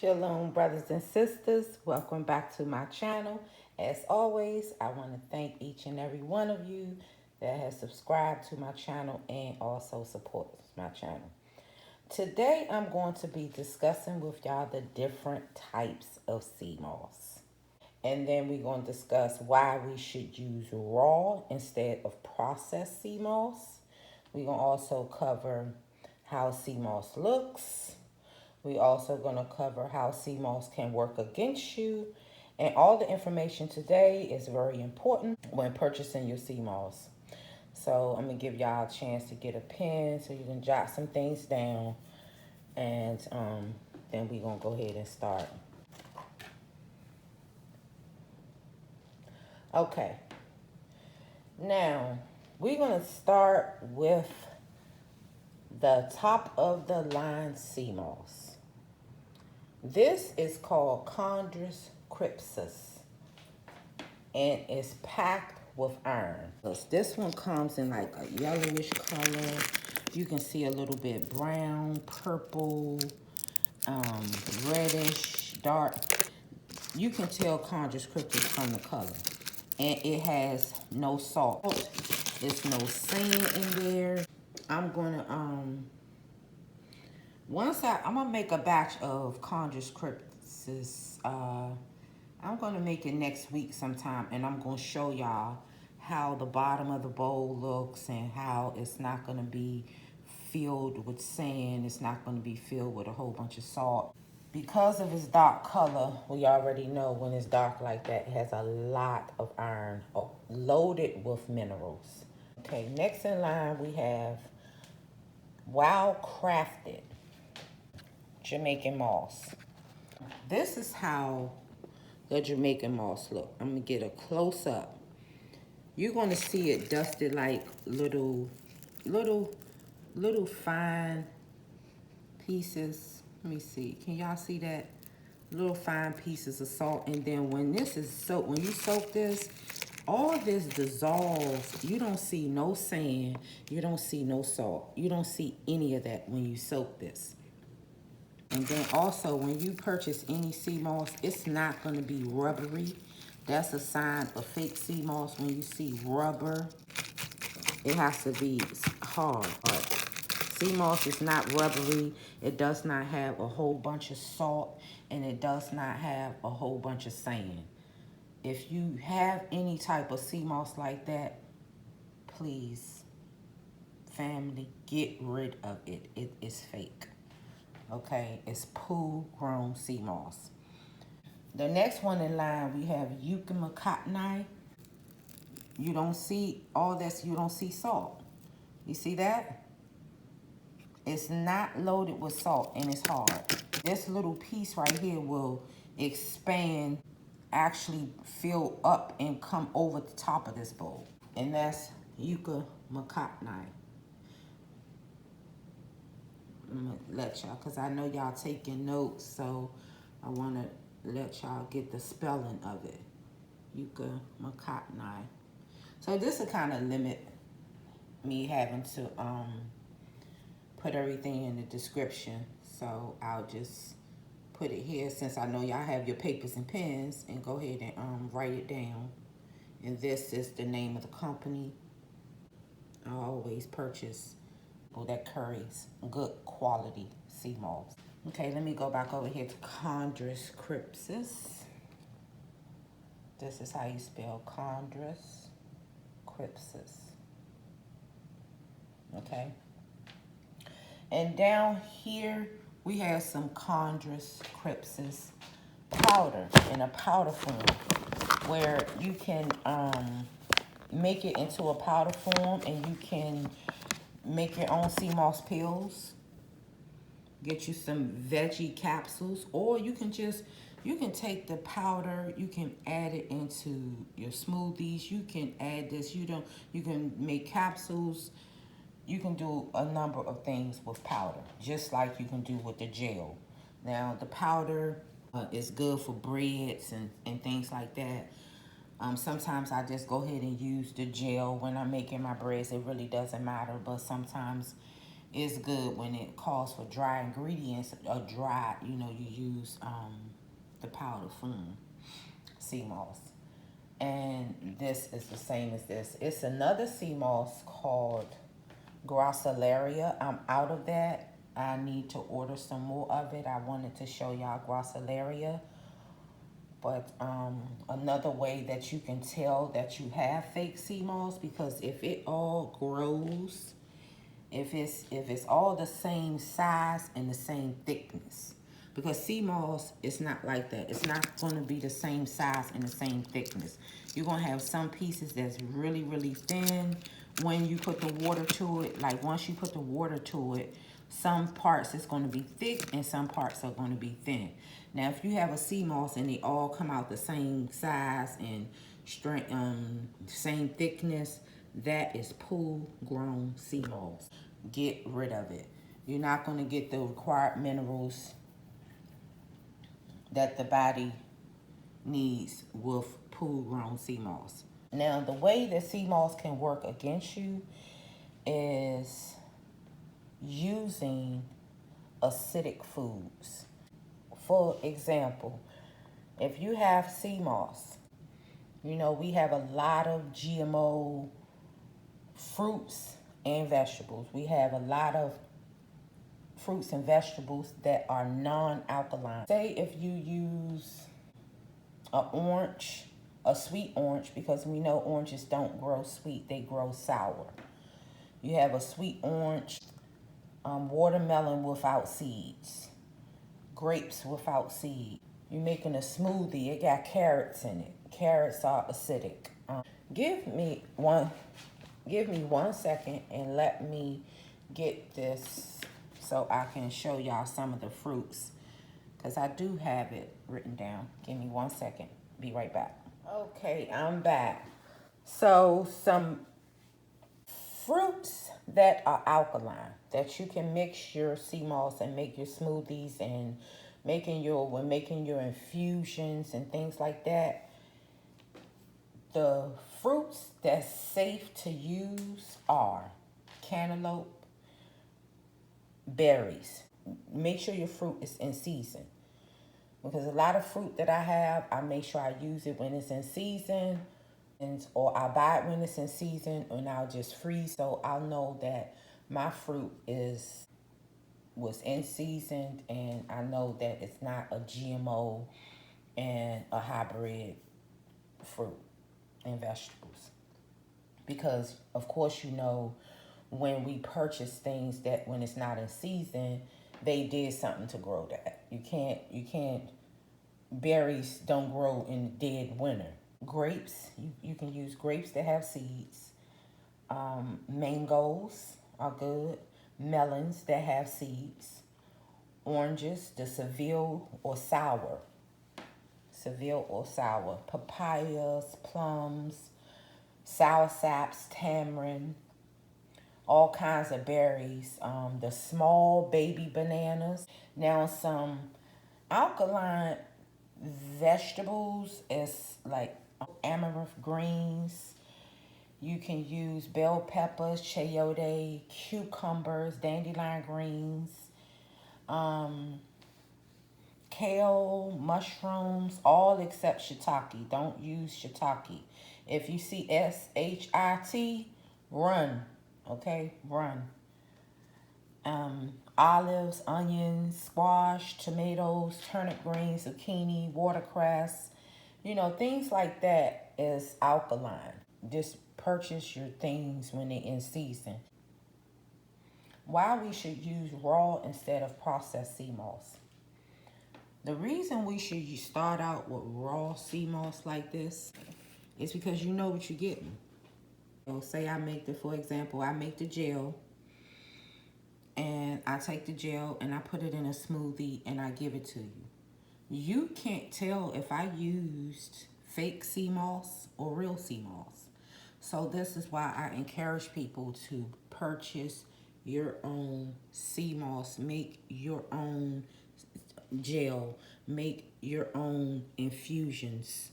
Shalom, brothers and sisters. Welcome back to my channel. As always, I want to thank each and every one of you that has subscribed to my channel and also supports my channel. Today, I'm going to be discussing with y'all the different types of CMOS. And then we're going to discuss why we should use raw instead of processed CMOS. We're going to also cover how CMOS looks. We also going to cover how CMOS can work against you. And all the information today is very important when purchasing your CMOS. So I'm going to give y'all a chance to get a pen so you can jot some things down. And then we're going to go ahead and start. Okay. Now, we're going to start with the top of the line CMOS. This is called Chondrus crypsis, and it's packed with iron. This one comes in like a yellowish color. You can see a little bit brown, purple, reddish, dark. You can tell Chondrus crypsis from the color. And it has no salt. There's no sand in there. I'm gonna I'm gonna make a batch of Chondrus crypsis. I'm gonna make it next week sometime, and I'm gonna show y'all how the bottom of the bowl looks and how it's not gonna be filled with sand. It's not gonna be filled with a whole bunch of salt. Because of its dark color, we already know when it's dark like that, it has a lot of iron loaded with minerals. Okay, next in line we have Wild Crafted Jamaican Moss. This is how the Jamaican Moss look. I'm gonna get a close up. You're gonna see it dusted like little fine pieces. Let me see. Can y'all see that? Little fine pieces of salt. And then when this is soaked, when you soak this, all this dissolves. You don't see no sand. You don't see no salt. You don't see any of that when you soak this. And then also, when you purchase any CMOS, it's not going to be rubbery. That's a sign of fake CMOS. When you see rubber, it has to be hard. CMOS is not rubbery. It does not have a whole bunch of salt, and it does not have a whole bunch of sand. If you have any type of CMOS like that, please, family, get rid of it. It is fake. Okay, it's pool-grown CMOS. The next one in line, we have Eucalyptus. You don't see all this, you don't see salt. You see that? It's not loaded with salt, and it's hard. This little piece right here will expand, actually fill up and come over the top of this bowl. And that's Eucalyptus. I'm gonna let y'all, because I know y'all taking notes, so I want to let y'all get the spelling of it. Eucalyptus. So this will kind of limit me having to put everything in the description. So I'll just put it here, since I know y'all have your papers and pens, and go ahead and write it down. And this is the name of the company. I always purchase that carries good quality CMOS. Okay, let me go back over here to Chondrus crypsis. This is how you spell Chondrus crypsis. Okay. And down here, we have some Chondrus crypsis powder in a powder form, where you can make it into a powder form, and you can make your own CMOS pills. Get you some veggie capsules, or you can take the powder, you can add it into your smoothies. You can add this, you can make capsules. You can do a number of things with powder, just like you can do with the gel. Now, the powder is good for breads and things like that. Sometimes I just go ahead and use the gel when I'm making my breads. It really doesn't matter, but sometimes It's good when it calls for dry ingredients or dry, you know, you use the powder form CMOS. And this is the same as this. It's another CMOS called Gracilaria. I'm out of that. I need to order some more of it. I wanted to show y'all Gracilaria. But another way that you can tell that you have fake CMOS, because if it all grows, if it's all the same size and the same thickness, because CMOS is not like that. It's not going to be the same size and the same thickness. You're going to have some pieces that's really, really thin when you put the water to it. Like once you put the water to it, some parts is going to be thick and some parts are going to be thin. Now, if you have a CMOS and they all come out the same size and strength, same thickness, that is pool-grown CMOS. Get rid of it. You're not going to get the required minerals that the body needs with pool-grown CMOS. Now, the way that CMOS can work against you is using acidic foods. For example, if you have CMOS, you know, we have a lot of GMO fruits and vegetables. We have a lot of fruits and vegetables that are non-alkaline. Say if you use an orange, a sweet orange, because we know oranges don't grow sweet, they grow sour. You have a sweet orange, watermelon without seeds, grapes without seeds. You're making a smoothie, it got carrots in it. Carrots are acidic. Give me one second and let me get this so I can show y'all some of the fruits, because I do have it written down. Give me 1 second. Be right back. Okay, I'm back. So some fruits that are alkaline that you can mix your CMOS and make your smoothies and making your infusions and things like that. The fruits that's safe to use are cantaloupe, berries. Make sure your fruit is in season, because a lot of fruit that I have, I make sure I use it when it's in season, or I buy it when it's in season, and I'll just freeze, so I'll know that my fruit was in season, and I know that it's not a GMO and a hybrid fruit and vegetables. Because of course, you know, when we purchase things that when it's not in season, they did something to grow that. You can't, berries don't grow in dead winter. Grapes, you can use grapes that have seeds. Mangoes are good. Melons that have seeds. Oranges, the Seville or sour. Papayas, plums, soursaps, tamarind, all kinds of berries. The small baby bananas. Now some alkaline vegetables is like amaranth greens. You can use bell peppers, chayote, cucumbers, dandelion greens, kale, mushrooms, all except shiitake. Don't use shiitake. If you see SHIT, run. Okay, run. Olives, onions, squash, tomatoes, turnip greens, zucchini, watercress, you know, things like that is alkaline. Just purchase your things when they're in season. Why we should use raw instead of processed CMOS. The reason we should start out with raw CMOS like this is because you know what you're getting. So say for example, I make the gel, and I take the gel and I put it in a smoothie and I give it to you. You can't tell if I used fake CMOS or real CMOS. So this is why I encourage people to purchase your own CMOS, make your own gel, make your own infusions.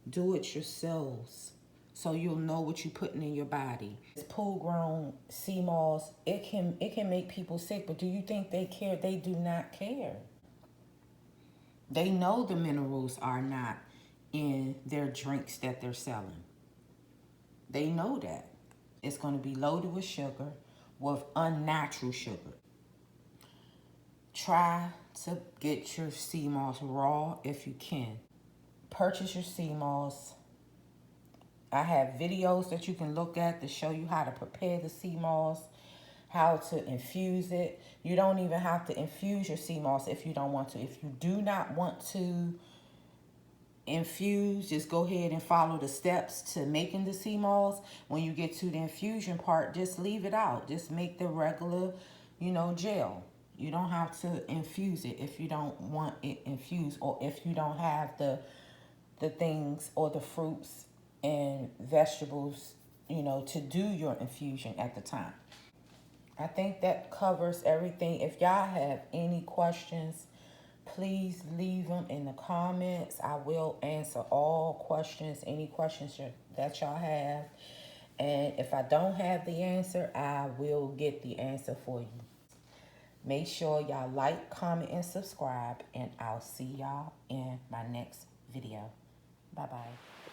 Do it yourselves. so you'll know what you're putting in your body. This pool grown sea moss, it can make people sick, but do you think they care? They do not care. They know the minerals are not in their drinks that they're selling. They know that. It's going to be loaded with sugar, with unnatural sugar. Try to get your sea moss raw if you can. Purchase your sea moss. I have videos that you can look at to show you how to prepare the sea moss, how to infuse it. You don't even have to infuse your sea moss if you don't want to. If you do not want to infuse, just go ahead and follow the steps to making the sea moss. When you get to the infusion part, just leave it out. Just make the regular, gel. You don't have to infuse it if you don't want it infused, or if you don't have the things or the fruits and vegetables, to do your infusion at the time. I think that covers everything. If y'all have any questions, please leave them in the comments. I will answer all questions, any questions that y'all have. And if I don't have the answer, I will get the answer for you. Make sure y'all like, comment, and subscribe. And I'll see y'all in my next video. Bye-bye.